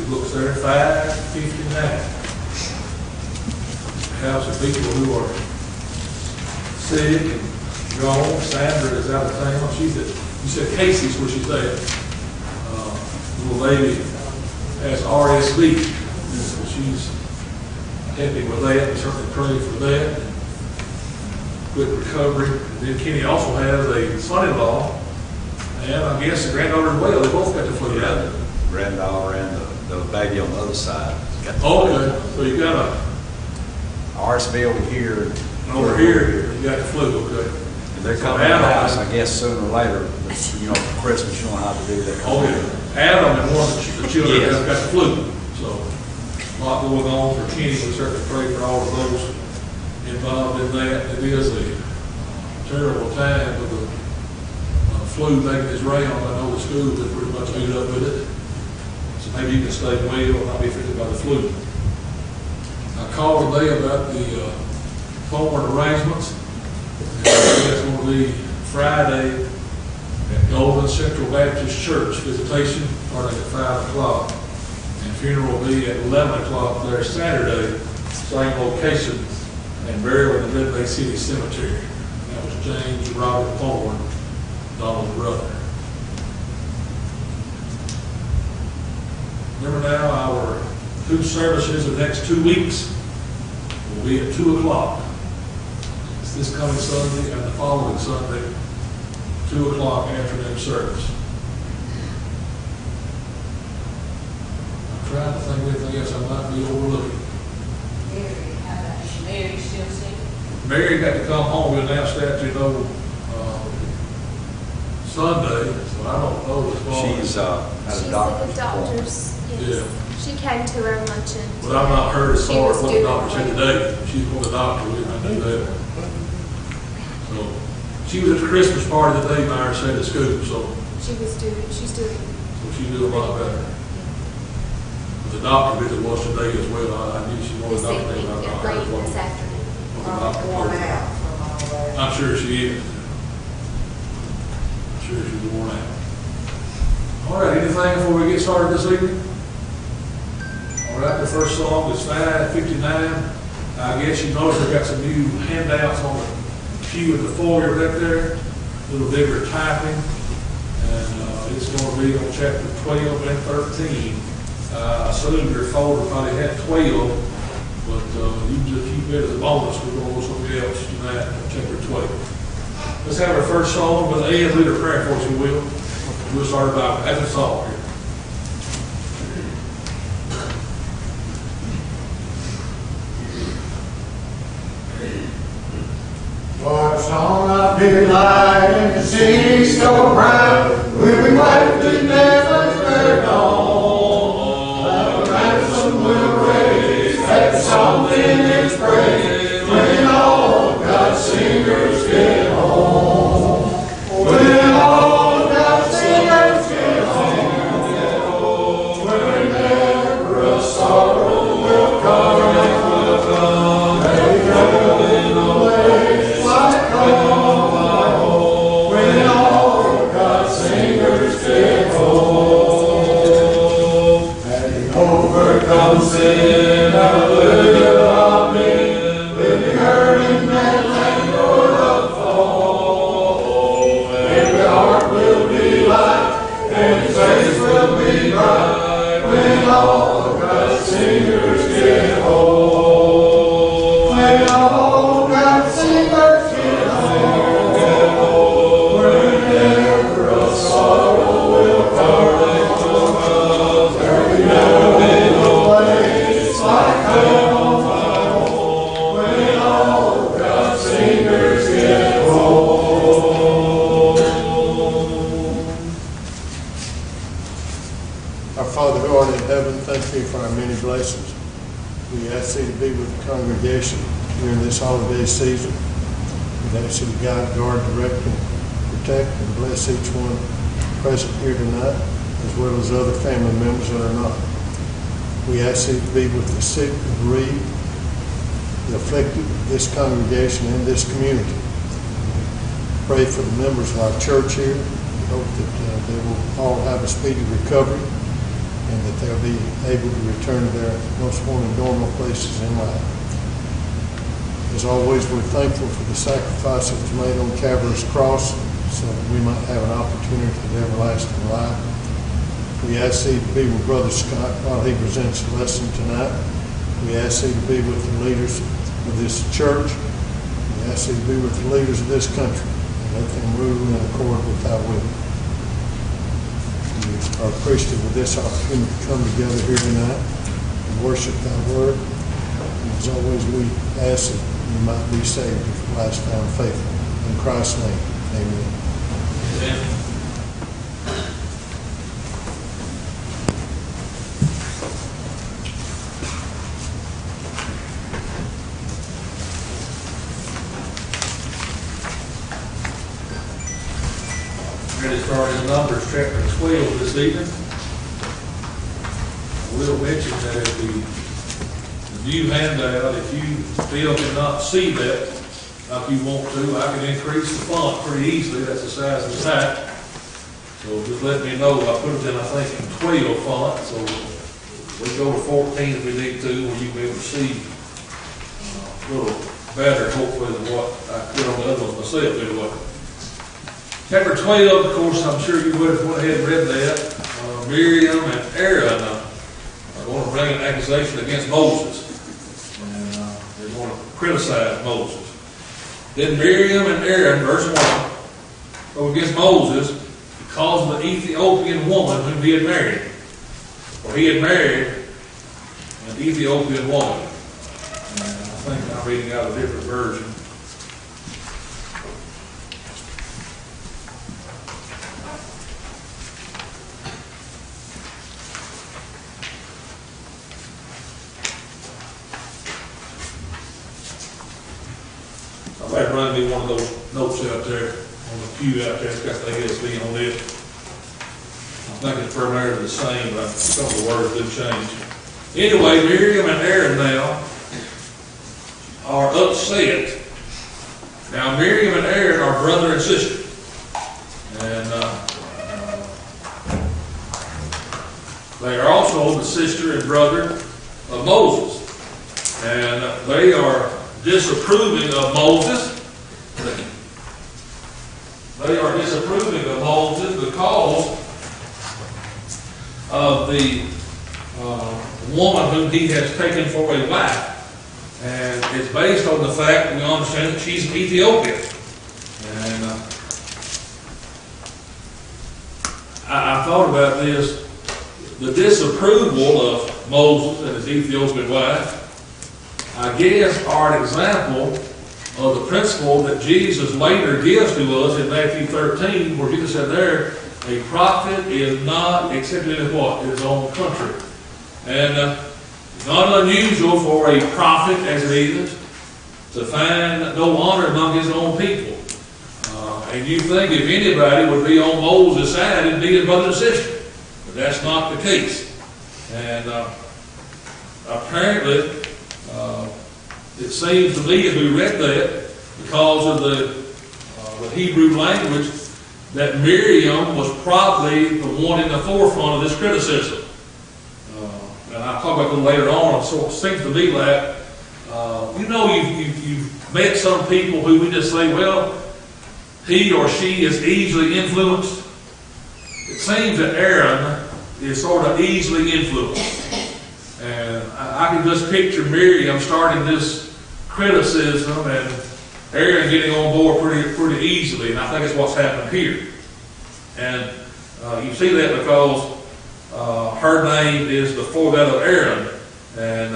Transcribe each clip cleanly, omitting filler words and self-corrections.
it looks there, 559. House of people who are sick and gone. Sandra is out of town. She's at, you said Casey's where she's at. Little lady has RSV. So she's helping with that. We certainly pray for that. Good recovery. And then Kenny also has a son-in-law, and I guess the granddaughter as well. They both got the flu. Yeah, the granddaughter and the baby on the other side. Okay, so you got a RSV over here. and over here. You got the flu. Okay. And they're coming to the house, I guess, sooner or later. You know, for Christmas, you don't have to do that. Oh yeah, Adam and one of the children Yes. have got the flu. So a lot going on for Kenny. We certainly pray for all of those involved in that. It is a terrible time with the flu making its round. I know the schools are pretty much beat up with it. So maybe you can stay well and not be affected by the flu. I called today about the phone arrangements. It's going to be Friday at Golden Central Baptist Church visitation, starting at 5 o'clock. And funeral will be at 11 o'clock there Saturday, same location, and burial in the Red Bay City Cemetery. That was James Robert Thorne, Donald's brother. Remember now, our two services in the next 2 weeks will be at 2 o'clock. It's this coming Sunday and the following Sunday, 2 o'clock afternoon service. I'm trying to think of anything else I might be overlooking. Mary still sick? Mary got to come home. We announced that, Sunday, so I don't know as far as. She's at She's a at doctor's the doctor's, yes. Yeah. She came to her luncheon. But I've not heard as She far as was what the due doctor said today. today. She's going to the doctor, we didn't know that. So, she was at the Christmas party today, Myra said at school, so She's doing. she's doing a lot better. But the doctor visit was today as well. I knew she This wanted the doctor, evening, but I've not late heard what this afternoon. the doctor told Worn her. out from all that. I'm sure she is. I'm sure she's worn out. All right, anything before we get started this evening? All right, the first song is 559. I guess you noticed we've got some new handouts on the pew in the foyer right there, a little bigger typing, and it's going to be on chapter 12 and 13. I assume your folder probably had 12, but you can just keep it as a bonus. We're going to do something else tonight on chapter 12. Let's have our first song with Ed lead a prayer for us, if you will. We'll start about as a song here. What's on a big light and the sea so bright, we'll be wiped in heaven's fair dawn. The ransom will raise that something is praised when all God's singers get home. When all God's singers get home, when never a sorrow will come. They go in a way like home, when all God's singers get home. And he overcomes sin, hallelujah, amen. With the hurting and languor of fall, every heart will be light, and his face will be bright, when all God's singers get home. When all God's singers get home, whenever a sorrow will come, there will never be no place like home. When all God's singers get home. Our Father who art in heaven, thank thee for our many blessings. We ask thee to be with the congregation during this holiday season. We ask thee to guide, guard, direct, and protect, and bless each one present here tonight, as well as other family members that are not. We ask thee to be with the sick, the bereaved, the afflicted of this congregation and this community. Pray for the members of our church here. We hope that they will all have a speedy recovery and that they'll be able to return to their most wanted normal places in life. As always, we're thankful for the sacrifice that was made on Calvary's cross so that we might have an opportunity to everlasting life. We ask Thee to be with Brother Scott while he presents the lesson tonight. We ask Thee to be with the leaders of this church. We ask Thee to be with the leaders of this country and let them rule in accord with Thy will. We are appreciative of this opportunity to come together here tonight and worship Thy word. And as always, we ask that you might be saved if you last found faithful. In Christ's name, amen. Amen. Ready to start in Numbers chapter 12 this evening. I will mention that if the new handout, if you still cannot see that like you want to, I can increase the font pretty easily. That's the size of the pack. So just let me know. I put it in, I think, in 12 font. So we go to 14 if we need to, where you can be able to see a little better, hopefully, than what I put on the other ones myself anyway. Chapter 12, of course, I'm sure you would have went ahead and read that. Miriam and Aaron are going to bring an accusation against Moses. And they're going to criticize Moses. Then Miriam and Aaron, verse 1, go against Moses because of the Ethiopian woman whom he had married. For he had married an Ethiopian woman. And I think I'm reading out a different version. I'd run me one of those notes out there on the pew out there. It's got the ASB on it. I think it's primarily the same, but a couple of words do change. Anyway, Miriam and Aaron now are upset. Now, Miriam and Aaron are brother and sister. And they are also the sister and brother of Moses. And they are disapproving of Moses. They are disapproving of Moses because of the woman whom he has taken for a wife. And it's based on the fact that we understand that she's an Ethiopian. And I thought about this. The disapproval of Moses and his Ethiopian wife, I guess, are an example of the principle that Jesus later gives to us in Matthew 13, where Jesus said there, a prophet is not accepted in what? His own country. And it's not unusual for a prophet, as it is, to find no honor among his own people. And you think if anybody would be on Moses' side, it'd be his brother and sister. But that's not the case. And apparently, it seems to me, as we read that, because of the Hebrew language, that Miriam was probably the one in the forefront of this criticism. And I'll talk about that later on. So it seems to me like, you've met some people who we just say, well, he or she is easily influenced. It seems that Aaron is sort of easily influenced. And I can just picture Miriam starting this criticism and Aaron getting on board pretty easily, and I think that's what's happened here. And you see that because her name is before that of Aaron, and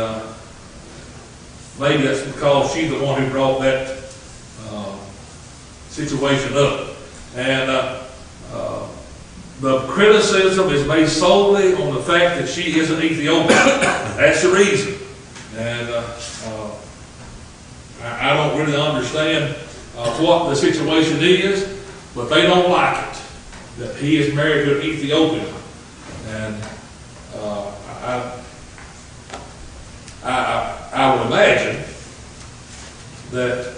maybe that's because she's the one who brought that situation up. And the criticism is based solely on the fact that she is an Ethiopian. That's the reason. And I don't really understand what the situation is, but they don't like it, that he is married to an Ethiopian. And I would imagine that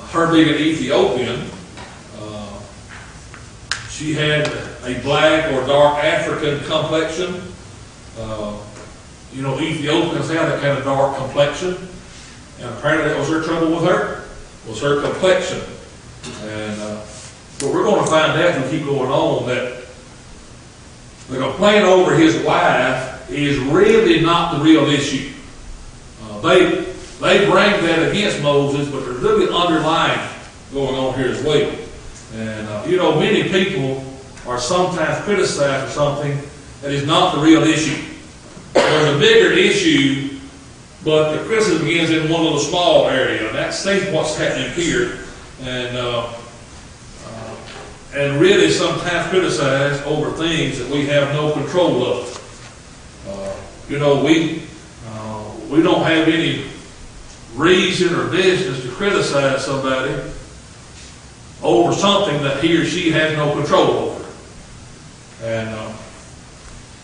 her being an Ethiopian, she had a black or dark African complexion. You know, Ethiopians have that kind of dark complexion, and apparently that was their trouble with her, was her complexion. And but we're going to find out as we keep going on that the complaint over his wife is really not the real issue. They bring that against Moses, but there's really underlying going on here as well. And you know, many people are sometimes criticized for something that is not the real issue. There's a bigger issue, but the criticism begins in one little small area, and that seems what's happening here. And really sometimes criticized over things that we have no control of. You know, we don't have any reason or business to criticize somebody over something that he or she has no control over. And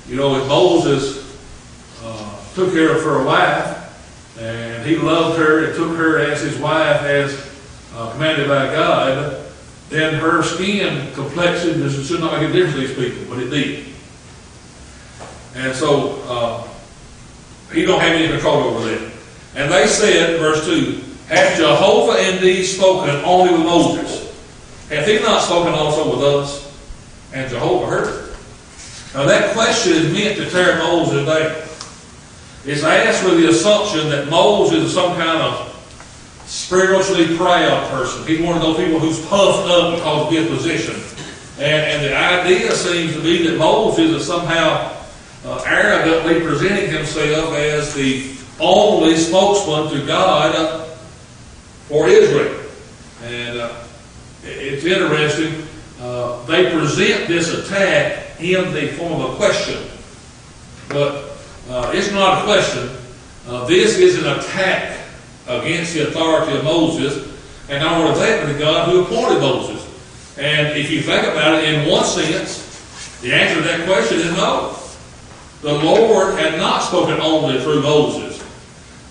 you know, if Moses took her for a wife, and he loved her and took her as his wife as commanded by God, then her skin complexion should not make a difference to these people, but it did. And so he don't have any control over that. And they said, verse 2, hath Jehovah indeed spoken only with Moses? Hath he not spoken also with us? And Jehovah heard. Now that question is meant to tear Moses down. It's asked with the assumption that Moses is some kind of spiritually proud person. He's one of those people who's puffed up because of his position. And the idea seems to be that Moses is somehow arrogantly presenting himself as the only spokesman to God for Israel. And it's interesting. They present this attack in the form of a question. But it's not a question. This is an attack against the authority of Moses, and not only that, but the God who appointed Moses. And if you think about it, in one sense, the answer to that question is no. The Lord had not spoken only through Moses.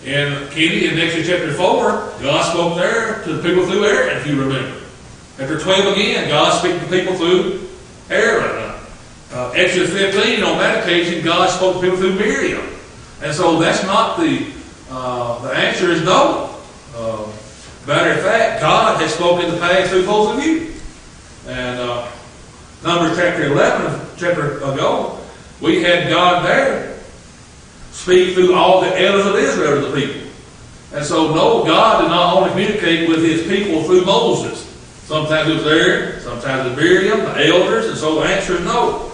And Kenny, in Exodus chapter 4, God spoke there to the people through Aaron, if you remember. Chapter 12 again, God speaks to people through Aaron. Exodus 15, on that occasion, God spoke to people through Miriam. And so that's not the answer is no. Matter of fact, God has spoken in the past through both of you. And Numbers chapter 11, chapter ago, we had God there speak through all the elders of Israel to the people. And so, no, God did not only communicate with his people through Moses. Sometimes it was Aaron, sometimes it was Miriam, the elders, and so the answer is no.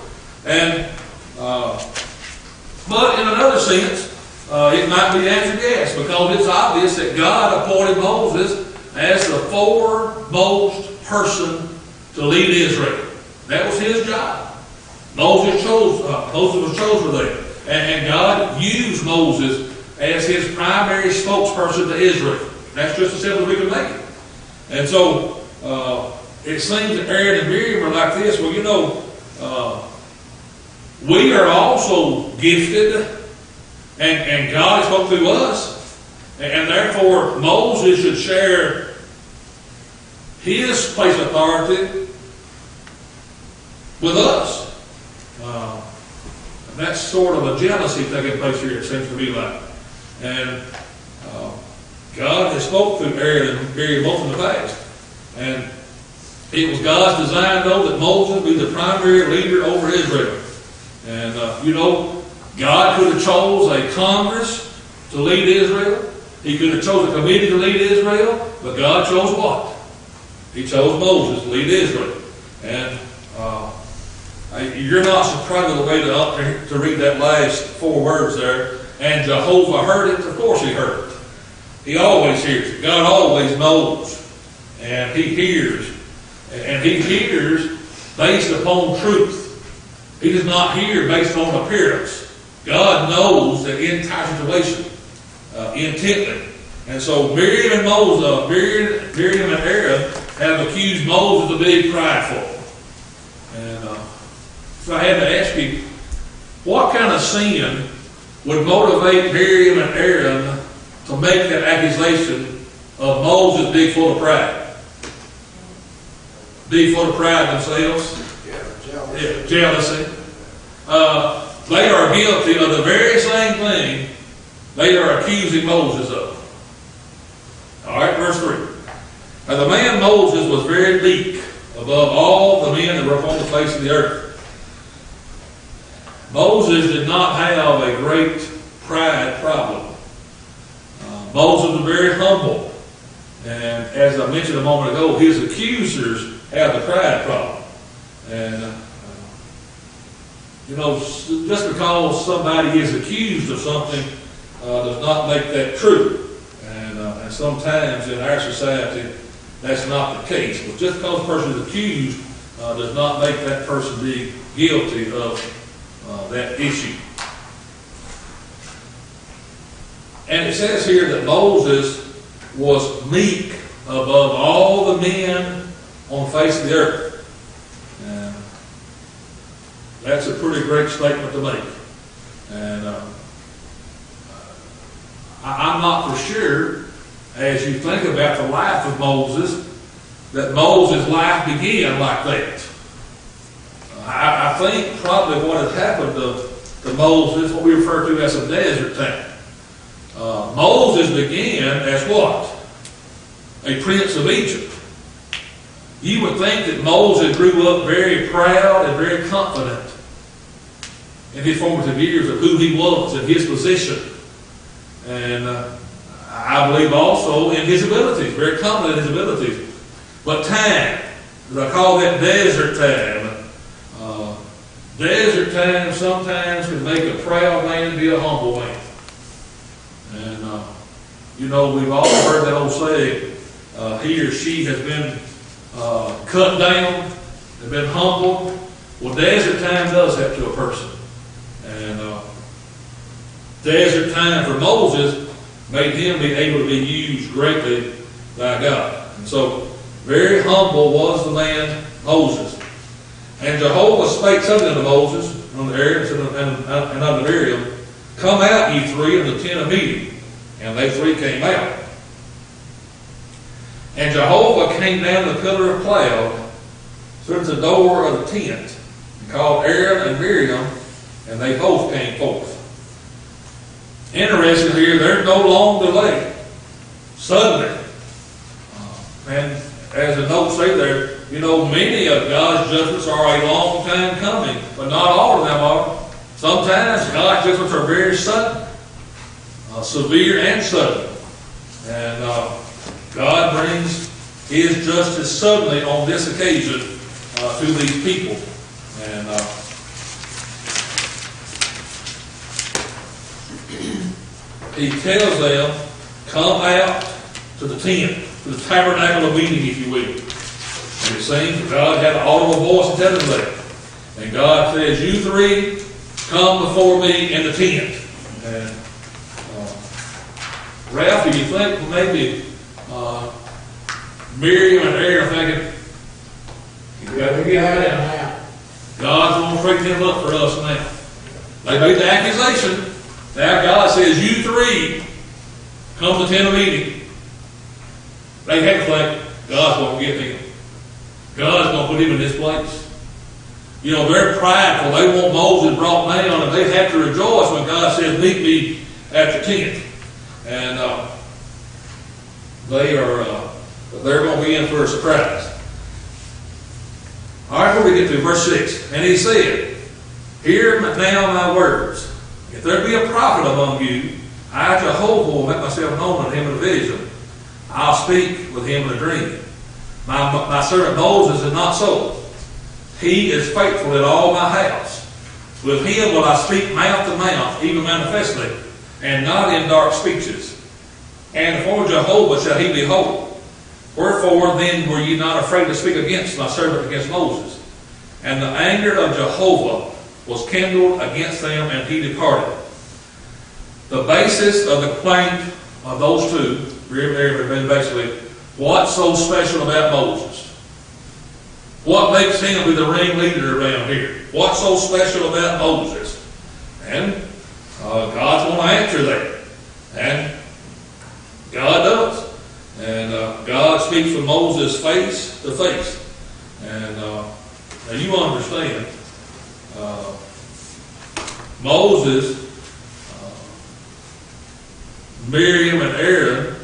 And but in another sense, it might be answered yes, because it's obvious that God appointed Moses as the foremost person to lead Israel. That was his job. Moses was chosen for that. And God used Moses as his primary spokesperson to Israel. That's just as simple as we can make it. And so, it seems that Aaron and Miriam are like this. Well, you know, we are also gifted, and God spoke through us, and therefore Moses should share his place of authority with us. That's sort of a jealousy taking place here, it seems to be like. And God has spoke through Aaron and Miriam both in the past. And it was God's design, though, that Moses be the primary leader over Israel. And, you know, God could have chose a Congress to lead Israel. He could have chose a committee to lead Israel. But God chose what? He chose Moses to lead Israel. And you're not surprised with the way to read that last 4 words there. And Jehovah heard it. Of course he heard it. He always hears it. God always knows. And he hears. And he hears based upon truth. He does not hear based on appearance. God knows the entire situation intently. And so Miriam and Aaron have accused Moses of being prideful. And so I had to ask you, what kind of sin would motivate Miriam and Aaron to make that accusation of Moses being full of pride? Being full of pride themselves? Yeah, jealousy. Jealousy. they are guilty of the very same thing they are accusing Moses of. All right, verse 3. Now the man Moses was very meek above all the men that were upon the face of the earth. Moses did not have a great pride problem. Moses was very humble. And as I mentioned a moment ago, his accusers have the pride problem. And, just because somebody is accused of something does not make that true. And sometimes in our society, that's not the case. But just because a person is accused does not make that person be guilty of that issue. And it says here that Moses was meek above all the men on the face of the earth. And that's a pretty great statement to make. And I'm not for sure, as you think about the life of Moses, that Moses' life began like that. I think probably what had happened to Moses, what we refer to as a desert time. Moses began as what? A prince of Egypt. You would think that Moses grew up very proud and very confident in his formative years of who he was and his position. And I believe also in his abilities, very confident in his abilities. But time, as I call that desert time, desert time sometimes can make a proud man be a humble man. And, we've all heard that old saying, he or she has been cut down, has been humbled. Well, desert time does that to a person. And desert time for Moses made him be able to be used greatly by God. And so, very humble was the man Moses. And Jehovah spake something unto Moses, unto Aaron, and unto Miriam, come out, ye three, in the tent of meeting. And they three came out. And Jehovah came down the pillar of cloud, stood at the door of the tent, and called Aaron and Miriam, and they both came forth. Interesting here, there's no long delay. Suddenly. And as the notes say there, many of God's judgments are a long time coming, but not all of them are. Sometimes God's judgments are very sudden, severe and sudden. And God brings His justice suddenly on this occasion to these people. And He tells them, come out to the tent, to the tabernacle of meeting, if you will. And it seems that God had an audible voice telling them that. And God says, you three, come before me in the tent. And Ralph, do you think maybe Miriam and Aaron are thinking, you got to get out now. God's going to freak them up for us now. They made the accusation. Now God says, you three, come to the tent of meeting. They had to think, God's going to get him. God's going to put him in this place. They're prideful. They want Moses brought down, and they have to rejoice when God says, meet me at the tent. And they're going to be in for a surprise. All right, before we get to verse 6. And he said, hear now my words. If there be a prophet among you, I, Jehovah, will make myself known unto him in a vision. I'll speak with him in a dream. My servant Moses is not so. He is faithful in all my house. With him will I speak mouth to mouth, even manifestly, and not in dark speeches. And for Jehovah shall he be holy. Wherefore then were ye not afraid to speak against my servant, against Moses? And the anger of Jehovah was kindled against them, and he departed. The basis of the complaint of those two, basically, what's so special about Moses? What makes him be the ringleader around here? What's so special about Moses? And God's going to answer that. And God does. And God speaks from Moses face to face. And now you understand, Moses, Miriam, and Aaron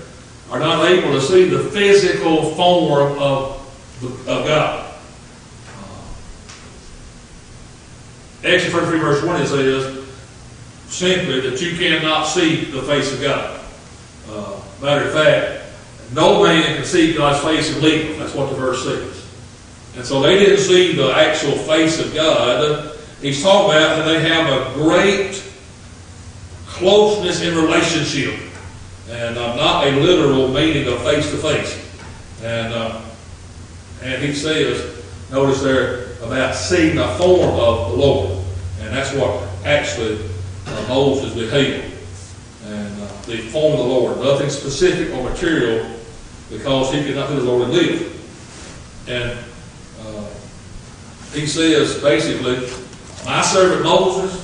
are not able to see the physical form of God. Exodus 33 verse 1, it says simply that you cannot see the face of God. Matter of fact, no man can see God's face and live. That's what the verse says. And so they didn't see the actual face of God. He's talking about that they have a great closeness in relationship. And not a literal meaning of face to face. And he says, notice there, about seeing the form of the Lord. And that's what actually Moses beheld. And the form of the Lord. Nothing specific or material, because he could not see the Lord and live. And he says, basically, my servant Moses,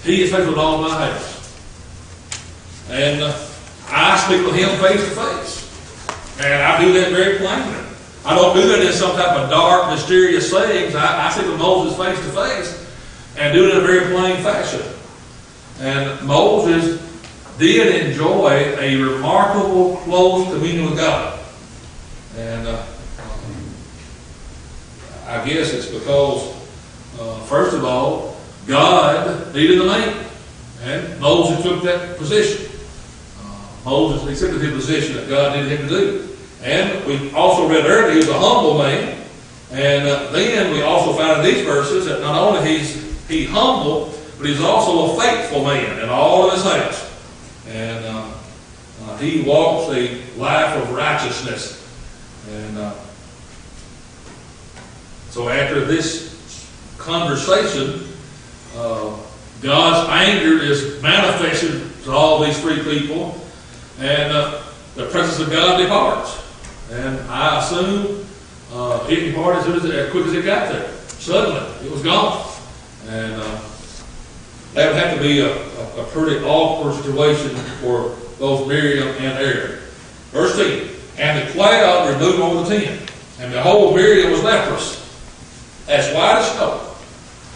he is faithful in all my house. And I speak with him face to face. And I do that very plainly. I don't do that in some type of dark, mysterious sayings. I speak with Moses face to face and do it in a very plain fashion. And Moses did enjoy a remarkable close communion with God. And I guess it's because, first of all, God needed a man. And Moses took that position. Moses accepted his position that God needed him to do. And we also read earlier he was a humble man. And then we also found in these verses that not only he's humble, but he's also a faithful man in all of his house. And he walks a life of righteousness. And so after this conversation, God's anger is manifested to all these three people. And the presence of God departs. And I assume it departed as quick as it got there. Suddenly, it was gone. And that would have to be a pretty awkward situation for both Miriam and Aaron. Verse 10, and the cloud removed over the tent. And behold, Miriam was leprous, as white as snow.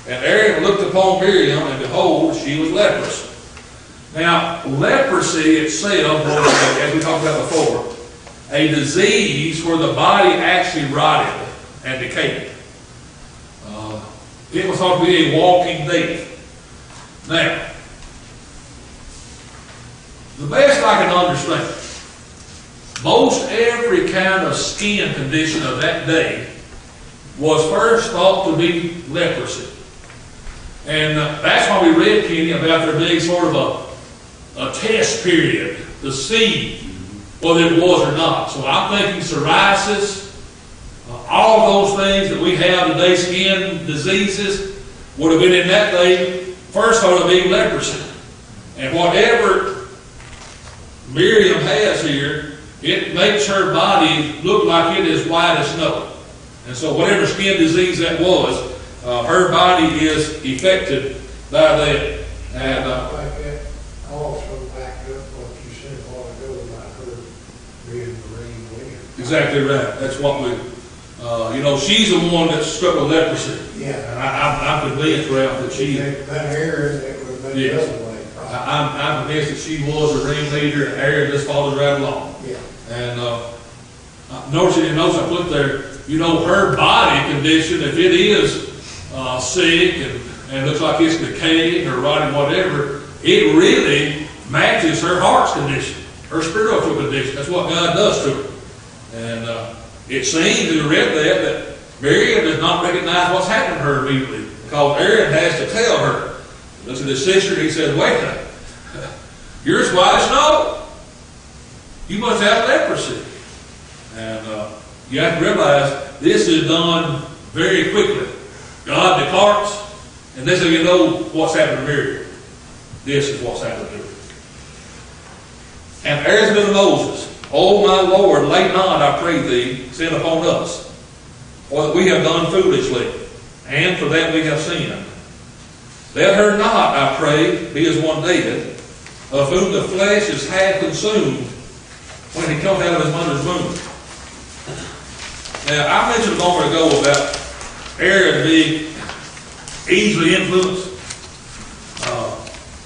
And Aaron looked upon Miriam, and behold, she was leprous. Now, leprosy itself was, as we talked about before, a disease where the body actually rotted and decayed. It was thought to be a walking death. Now, the best I can understand, most every kind of skin condition of that day was first thought to be leprosy. And that's why we read, Kenny, about there being sort of a test period to see whether it was or not. So I'm thinking psoriasis, all of those things that we have today, skin diseases, would have been in that day first thought of being leprosy. And whatever Miriam has here, it makes her body look like it is white as snow. And so whatever skin disease that was, her body is affected by that. And like that also back up what you said a while ago about her being the rain wind. exactly right. That's what we, she's the one that struck with leprosy. Yeah. And I'm convinced, Ralph, that she, That Aaron, it would have been the Yes. other way. I'm convinced that she was a ringleader, and Aaron just followed right along. Yeah. And notice I put there, her body condition, if it is sick and looks like it's decaying or rotting, whatever, it really matches her heart's condition, her spiritual condition. That's what God does to her. And it seems, as we read that Miriam does not recognize what's happening to her immediately, because Aaron has to tell her. He looks at his sister and he says, wait a minute, you're as white as snow. You must have leprosy. And you have to realize this is done very quickly. God departs, and this is you know what's happened to Miriam. This is what's happened to her. And Aaron said to Moses, O my Lord, lay not, I pray thee, sin upon us, for that we have done foolishly, and for that we have sinned. Let her not, I pray, be as one dead, of whom the flesh is half consumed when he comes out of his mother's womb. Now, I mentioned a moment ago about Aaron being easily influenced.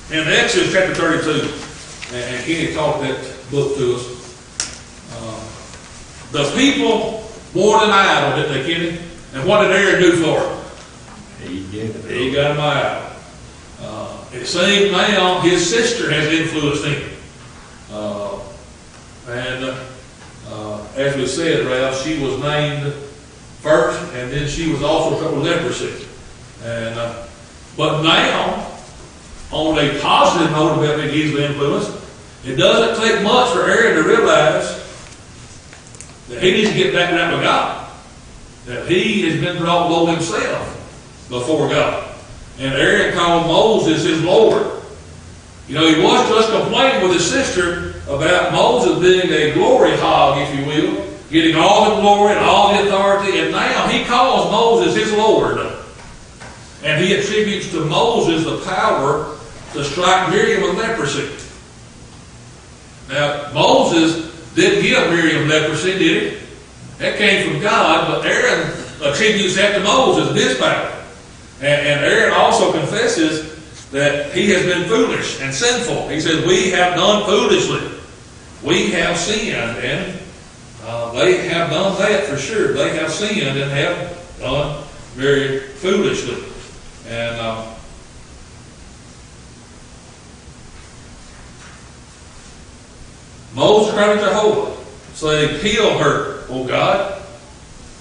In Exodus chapter 32, and Kenny taught that book to us, the people wore an idol, didn't they, Kenny? And what did Aaron do for him? He got him out. It seems now his sister has influenced him. As we said, Ralph, she was named first, and then she was also troubled with leprosy. But now, on a positive note about being easily influenced, it doesn't take much for Aaron to realize that he needs to get back right with God. That he has been brought low himself before God. And Aaron called Moses his Lord. You know, he was just complaining with his sister about Moses being a glory hog, if you will, getting all the glory and all the authority, and now he calls Moses his Lord. And he attributes to Moses the power to strike Miriam with leprosy. Now, Moses didn't give Miriam leprosy, did he? That came from God, but Aaron attributes that to Moses and his power. And Aaron also confesses that he has been foolish and sinful. He says, we have done foolishly. We have sinned, and they have done that for sure. They have sinned and have done very foolishly. And Moses cried to Jehovah, saying, heal her, O God,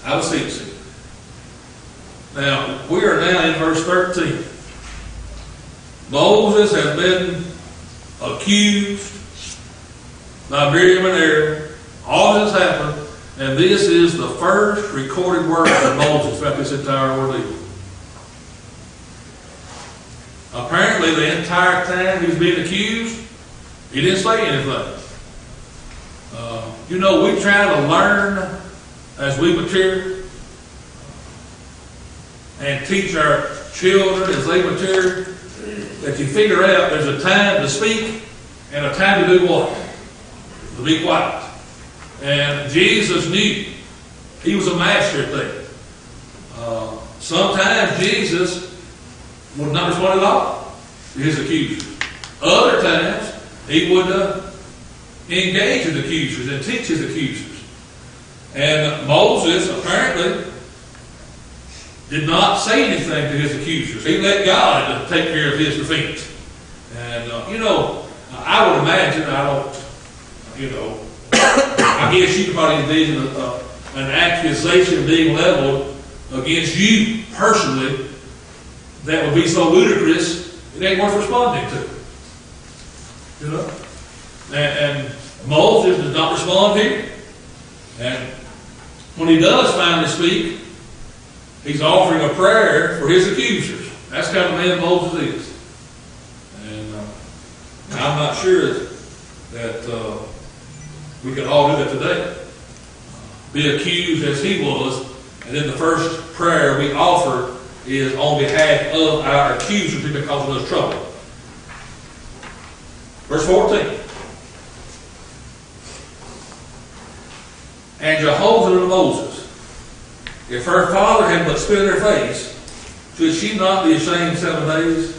I beseech thee. Now, we are now in verse 13. Moses has been accused by Miriam and Aaron. All this has happened, and this is the first recorded word of Moses throughout this entire ordeal. Apparently, the entire time he was being accused, he didn't say anything. You know, we try to learn as we mature and teach our children as they mature, that you figure out there's a time to speak and a time to do what? To be quiet. And Jesus knew. He was a master at that. Sometimes Jesus would not respond at all to his accusers. Other times, he would engage his accusers and teach his accusers. And Moses apparently did not say anything to his accusers. He let God take care of his defense. And, I would imagine, I guess you could probably envision an accusation being leveled against you personally that would be so ludicrous, it ain't worth responding to. And Moses does not respond here. And when he does finally speak, he's offering a prayer for his accusers. That's the kind of man Moses is. And I'm not sure that we can all do that today. Be accused as he was, and then the first prayer we offer is on behalf of our accusers who've been causing us trouble. Verse 14. And Jehovah said to Moses, if her father had but spit in her face, should she not be ashamed 7 days?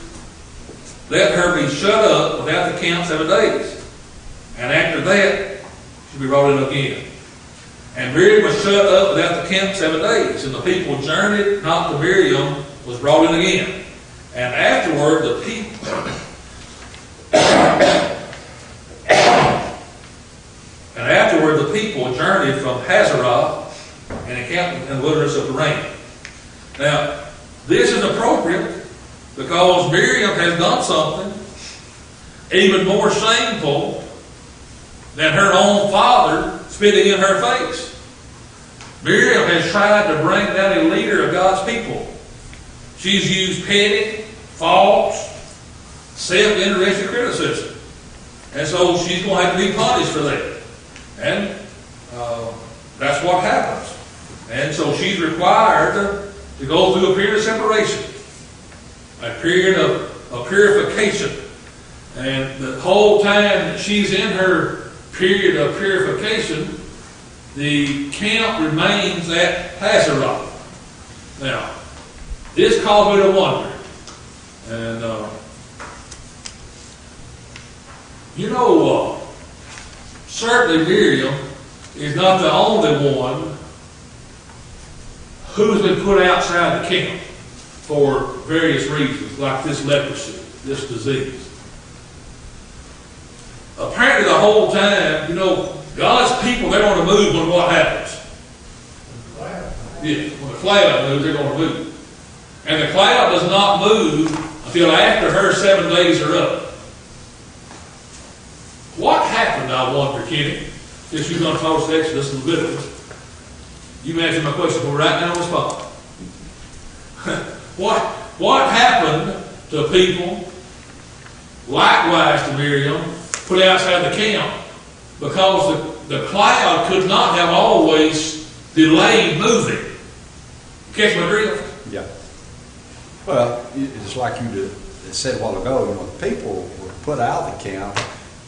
Let her be shut up without the camp 7 days. And after that, she'll be brought in again. And Miriam was shut up without the camp 7 days. And the people journeyed not to Miriam, was brought in again. And afterward, the people journeyed from Hazarah and encamped in the wilderness of Paran. Now, this is appropriate because Miriam has done something even more shameful than her own father spitting in her face. Miriam has tried to bring down a leader of God's people. She's used petty, false, self-interested criticism. And so she's going to have to be punished for that. And that's what happens. And so she's required to go through a period of separation, a period of purification. And the whole time that she's in her period of purification, the camp remains at Hazarah. Now, this caused me to wonder. And You know, certainly Miriam is not the only one who's been put outside the camp for various reasons, like this leprosy, this disease. Apparently the whole time, you know, God's people, they're going to move when what happens? Yeah, when the cloud moves, they're going to move. And the cloud does not move until after her 7 days are up. What happened, I wonder, Kenny, since you've done false Exodus and Leviticus? You answered my question, but right now on the spot. What happened to people, likewise to Miriam, put outside the camp, because the cloud could not have always delayed moving? Catch my drift? Yeah. Well, it's like you said a while ago, you know, the people were put out of the camp,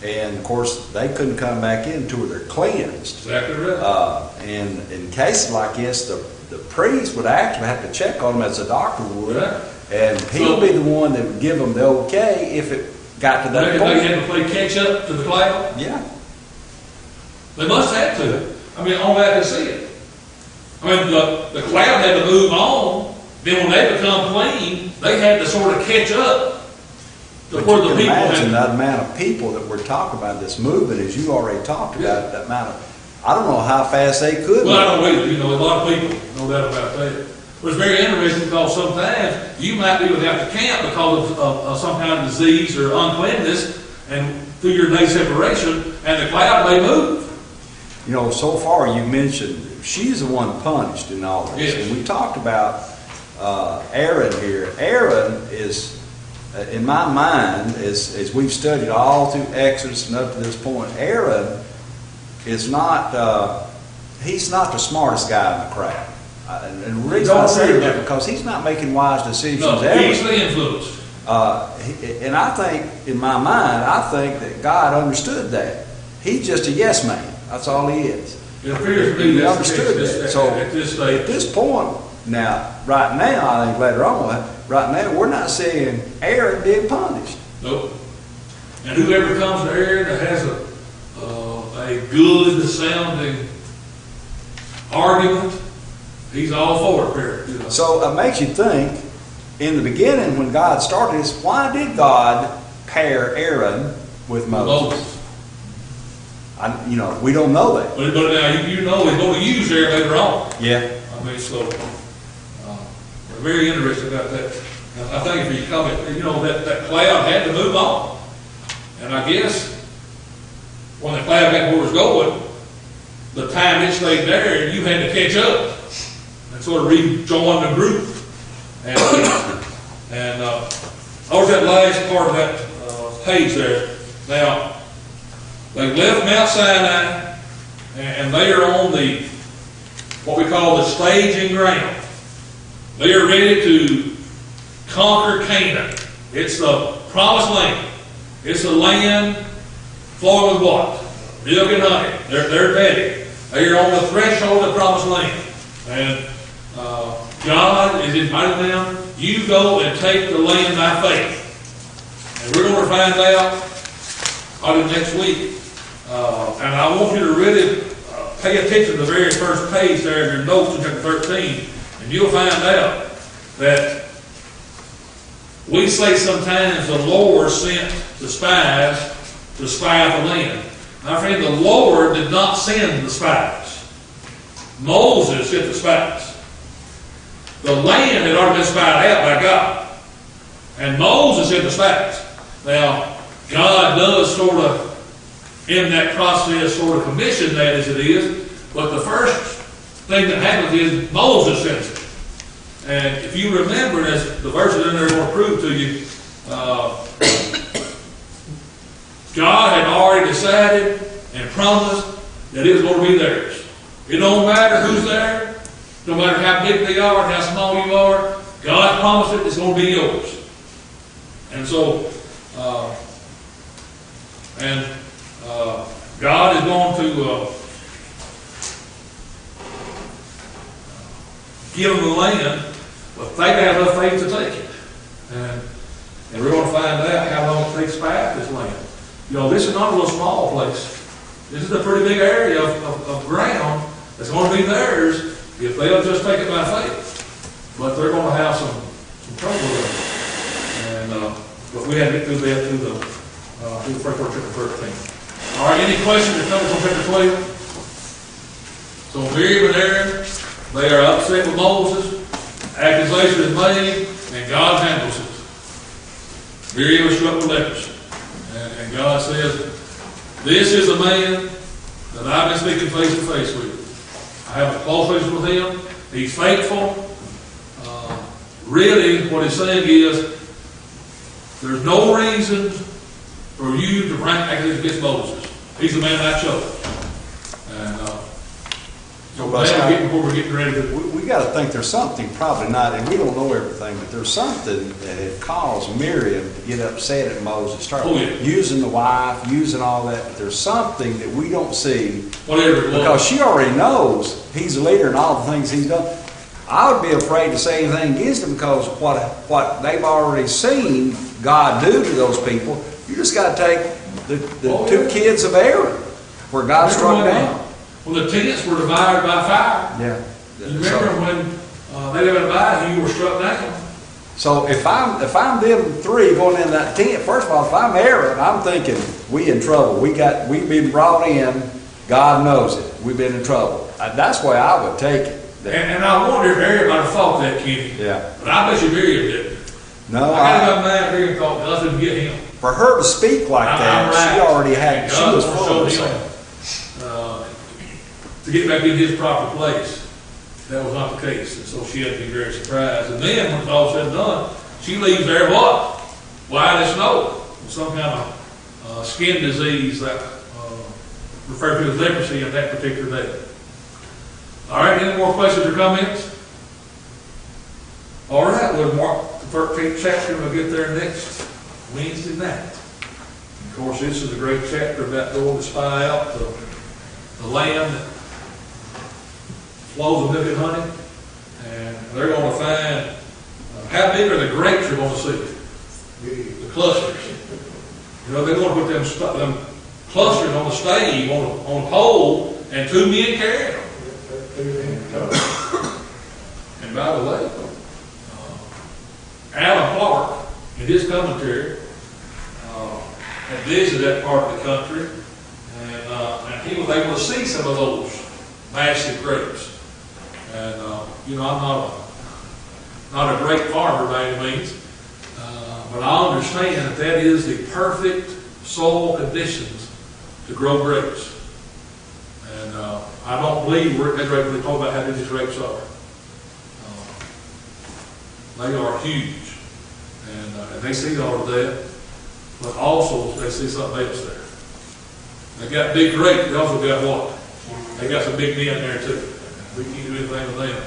and of course they couldn't come back in until they're cleansed. Exactly right. And in cases like this, the priest would actually have to check on them as a doctor would, Right. and he would be the one that would give them the okay if it got to that Maybe point. they had to play catch up to the cloud. Yeah. They must have to. I mean, only I can see it. I mean, the cloud had to move on. Then when they become clean, they had to sort of catch up to But where you the can people imagine had. that amount of people that we're talking about this movement, as you already talked about, that amount of, I don't know how fast they could Well, I move. don't either. You know, a lot of people, no doubt about that. But it's very interesting because sometimes you might be without the camp because of some kind of disease or uncleanness, and through your day separation, and the cloud may move. You know, so far you mentioned she's the one punished in all this. Yes. And we talked about Aaron here. Aaron is, in my mind, as we've studied all through Exodus and up to this point, Aaron is not, he's not the smartest guy in the crowd. And the reason I say that because he's not making wise decisions No, ever. easily influenced. And I think, in my mind, I think that God understood that. He's just a yes man. That's all he is. It appears to me He that's the understood case that. at So this stage. at this point, now, right now, I think later on, right now, we're not saying Aaron being punished. Nope. And whoever comes to Aaron that has a good sounding argument, he's all for it, apparently. You know. So it makes you think, in the beginning when God started this, why did God pair Aaron with Moses? You know, we don't know that. But now you know he's going to use Aaron later on. Yeah. I mean, so we're very interested about that. And I think if you comment, you know, that cloud had to move on. And I guess when the cloud got where it was going, the time it stayed there, you had to catch up and sort of rejoin the group. And over that last part of that page there. Now, they left Mount Sinai, and they are on what we call the staging ground. They are ready to conquer Canaan. It's the promised land. It's a land flowing with what? Milk and honey. They're ready. They are on the threshold of the promised land. And God is inviting them, you go and take the land by faith. And we're going to find out probably next week. And I want you to really pay attention to the very first page there in your notes in chapter 13, and you'll find out that we say sometimes the Lord sent the spies to spy out the land. My friend, the Lord did not send the spies. Moses sent the spies. The land had already been spied out by God. And Moses sent the spies. Now, God does sort of, in that process, sort of commission that as it is, but the first thing that happens is Moses sends it. And if you remember, as the verses in there are going to prove to you, God had already decided and promised that it was going to be theirs. It don't matter who's there, no matter how big they are and how small you are, God promised it, it's going to be yours. And so, God is going to give them the land, but they have enough faith to take it. And we're going to find out how long it takes to spy out this land. You know, this is not a little small place. This is a pretty big area of ground that's going to be theirs if they'll just take it by faith. But they're going to have some trouble with it. And, but we had to get through that through the first part of chapter 13. All right, any questions or comments on chapter 12? So Miriam and Aaron, they are upset with Moses. Accusation is made, and God handles it. Miriam was struck with leprosy. And God says, this is the man that I've been speaking face to face with. I have a close relationship with him. He's faithful. Really, what he's saying is, there's no reason for you to bring accusations against Moses. He's the man I chose. And so now we're getting ready to... We got to think there's something, probably not, and we don't know everything, but there's something that had caused Miriam to get upset at Moses, start using the wife, using all that. But there's something that we don't see, whatever it was, because she already knows he's a leader in all the things he's done. I would be afraid to say anything against him because of what they've already seen God do to those people. You just got to take the two kids of Aaron, where God struck down. When the tents were divided by fire. Yeah. You remember when they were divided, you were struck down. So if I'm them three going in that tent, first of all, if I'm Aaron, I'm thinking we in trouble. We've been brought in. God knows it. We've been in trouble. That's the way I would take it. And I wonder if Aaron might have thought that, Kenny. Yeah. But I bet you Miriam didn't. No, I got mad. Miriam thought nothing to get him. For her to speak like that, right. she already had. She was full of herself. To get back in his proper place. That was not the case, and so she had to be very surprised. And then, when it's all said and done, she leaves there what? White as snow. Some kind of skin disease that referred to as leprosy on that particular day. All right, any more questions or comments? All right, we'll mark the 13th chapter. We'll get there next Wednesday night. Of course, this is a great chapter about going to spy out the land that flows with milk and honey. And they're going to find how big are the grapes you're going to see? The clusters. You know, they're going to put them clusters on the stave, on a pole, and two men carrying them. And by the way, Alan Clark, in his commentary, had visited that part of the country, and he was able to see some of those massive grapes. And you know, I'm not a great farmer by any means, but I understand that is the perfect soil conditions to grow grapes. And I don't believe we're really talking about how big these grapes are. They are huge, and they see all of that, but also they see something else there. They got big grapes. They also got what? They got some big men there too. We can't do anything with them.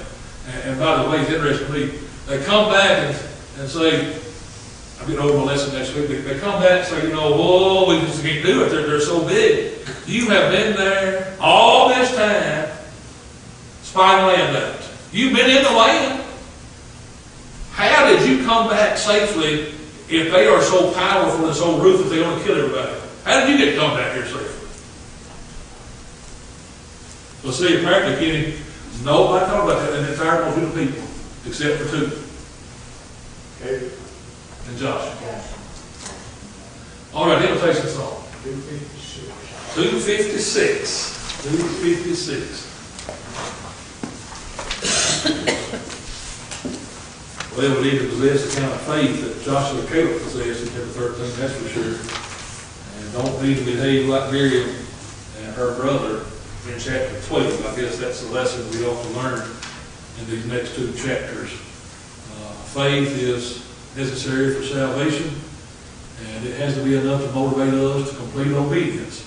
And by the way, it's interesting to me. They come back and say, I'll get over my lesson next week. They come back and say, you know, whoa, we just can't do it. They're so big. You have been there all this time, spying the land out. You've been in the land. How did you come back safely if they are so powerful and so ruthless they want to kill everybody? How did you get to come back here safely? Well, see, apparently, Kenny, nobody talked about that in the entire multitude of people, except for two. Okay. And Josh. All right, invitation song. 256. 256. Well, we need to possess the kind of faith that Joshua and Caleb possessed in chapter 13, that's for sure. And don't need to behave like Miriam and her brother in chapter 12. I guess that's the lesson we ought to learn in these next two chapters. Faith is necessary for salvation, and it has to be enough to motivate us to complete obedience.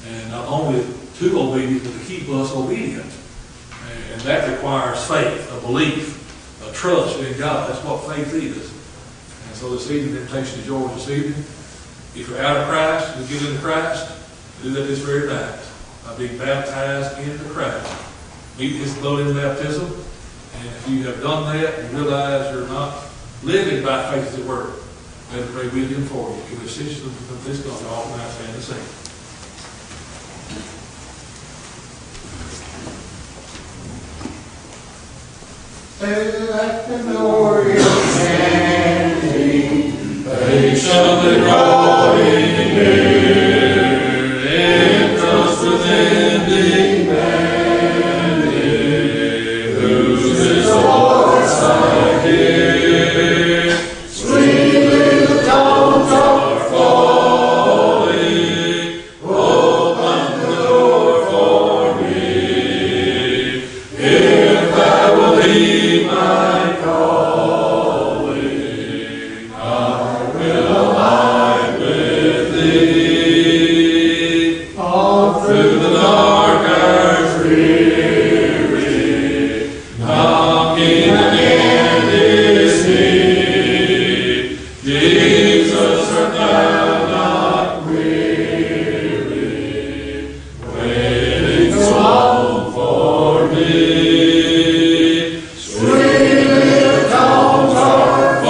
And not only to obedience, but to keep us obedient. And that requires faith, a belief, a trust in God. That's what faith is. And so this evening, the invitation is yours this evening. If you're out of Christ, you get into Christ, do that this very night by being baptized into Christ. Meet His blood in baptism. And if you have done that, you realize you're not living by faith as it were. and to pray with you and for you. Can we assist them with this God, all night and the same? At the door you're standing, Patiently drawing near, in trust within demanding, whose is the voice I hear. sweetly the tones are Falling, open the door for me. If thou will heed my calling, I will abide with thee. all Through the dark hours dreary, knocking again is he. Jesus, art thou not weary, waiting so long for me? Sweetly the tones are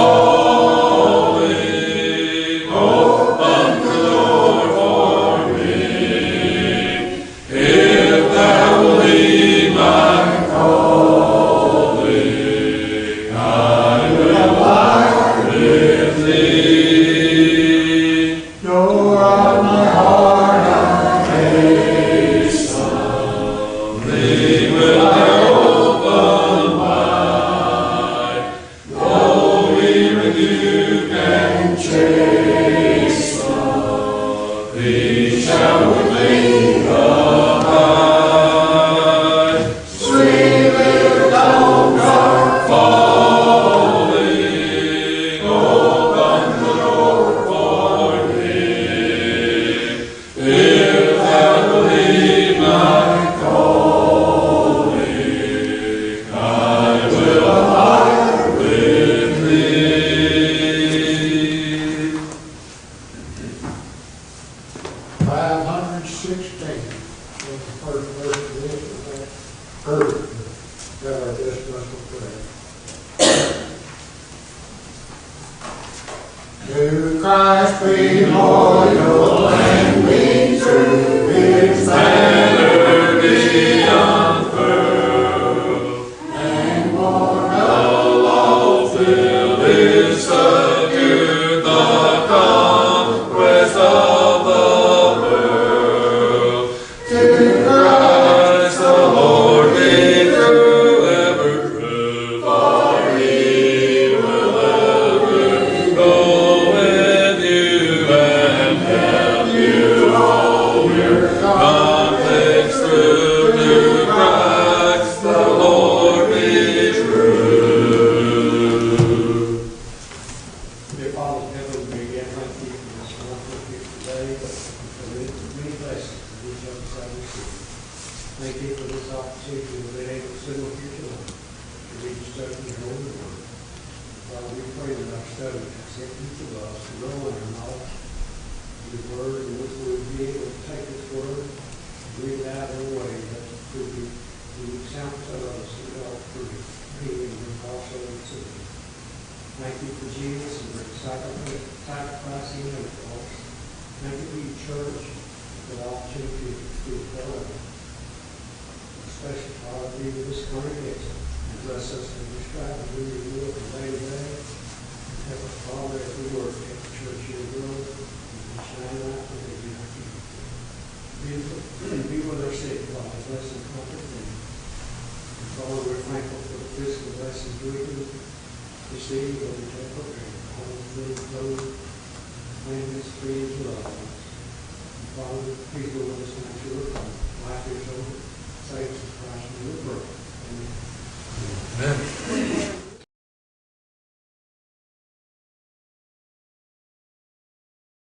falling, open the door for me. If thou will heed my calling, I will abide with thee. door of my heart I Thee will I open wide, though we rebuke and chasten, thee shall with me abide. sweetly the tones are Falling, open the door for me. If thou will heed my calling, I will abide with thee. 516 was the first verse of this, but that heard God just must have prayed. to Christ be loyal and be true. His banner be unfurled, and more The law still is secured, the conquest of the world. to Christ Christ the Lord be true, ever true, for he will ever go with you and help you all your conflicts through. To Christ the Lord be true. Dear Father in heaven, we again thank you for this wonderful gift today, for the many blessings that each of us have received. Thank you for this opportunity to be able to sit up here tonight to read your study in your holy word. Father, we pray that our study has helped each of us to grow in our knowledge of your word, and which we will be able to take this word and read it out in a way that will be sound to us and help for healing and also in sin. Thank you for Jesus and for sacrificing him for us. Thank you for your church, for the opportunity to be part of it. Especially, Father, be with this congregation and bless us as we strive to do your will from day to day. Help us, Father, as we work at the church here grow and shine out for the be with our sick, Father. Bless and comfort them. And Father, we're thankful for the physical blessings we can receive when we take for granted. Home, food, clothes, friends, friends, loved ones. Father, please go with us now to your home. Life is over. Save us in Christ. We will pray. Amen. Amen.